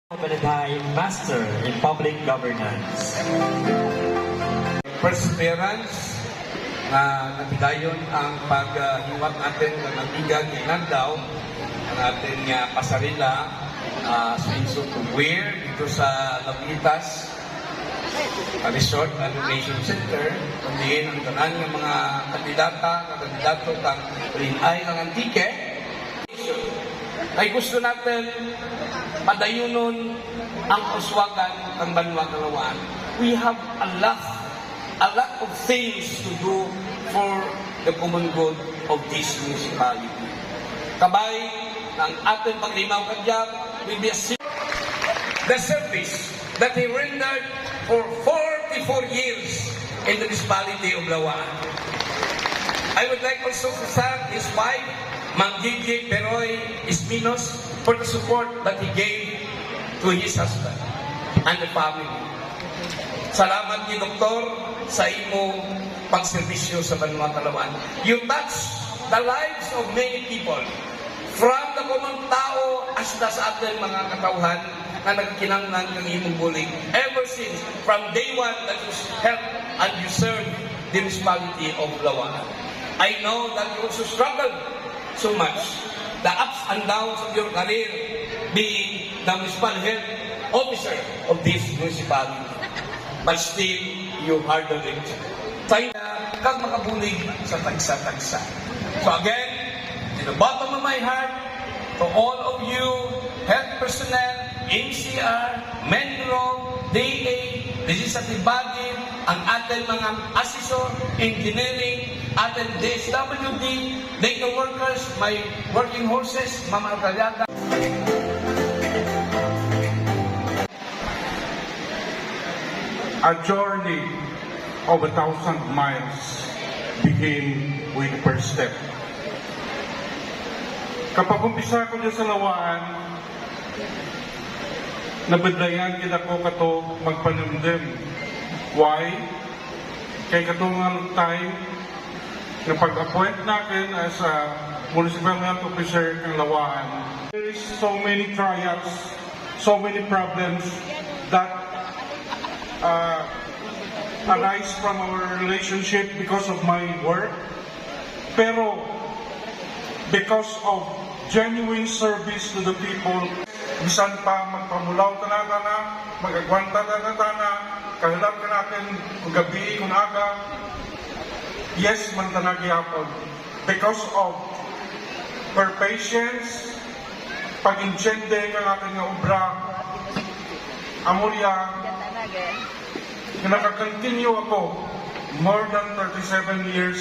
Valentine Master in Public Governance. Perseverance na natigayon ang paghiwat natin ng nabigag ng Landaw, ang ating pasarila sa Inso Tugwir dito sa Lapitas Resort and Recreation Center, kundi ang tanan ng mga kandidato kang rinay ng antike ay gusto natin padayunon ang uswagan ng Banwa Kalawaan. We have a lot of things to do for the common good of this municipality. Kabay ng ating paglimaw kadyap will be the service that he rendered for 44 years in the municipality of Lawaan. I would like also to thank his wife, Mang Gigi Peroy Isminos, for the support that he gave to his husband and the family. Salamat ni Doktor sa imong pagserbisyo sa Banwa Kalawaan. You touch the lives of many people, from the common tao hasta sa ating mga katauhan na nagkinanglan ng imong bulig. Ever since, from day one that you helped and you served the municipality of Lawaan. I know that you also struggled so much, the ups and downs of your career being the municipal health officer of this municipality. But still, you hardled it. Tayo na kang makabulig sa tagsa-tagsa. So again, to the bottom of my heart, to all of you, health personnel, NCR, Mendro, DA, legislative body, ang ating mga assessor, engineering, ating DSWD, legal workers, my working horses, Mama Alcalada. A journey of 1,000 miles begin with the first step. Kapag umpisa ko dyan sa Lawaan, nabadlayan gid ako kato magpanumdum. Why? Kay katong time na pag-appoint natin as a municipal health officer ng Lawaan, there is so many trials, so many problems that arise from our relationship because of my work. Pero because of genuine service to the people, bisan pa magpamulaw tanatana, magagwanta tanatana, kahilap ka natin kung gabi, kung aga, yes, man tanagi hapon. Because of her patience, pag-insyende ng ating obra, amulya, na nakakontinue ako more than 37 years.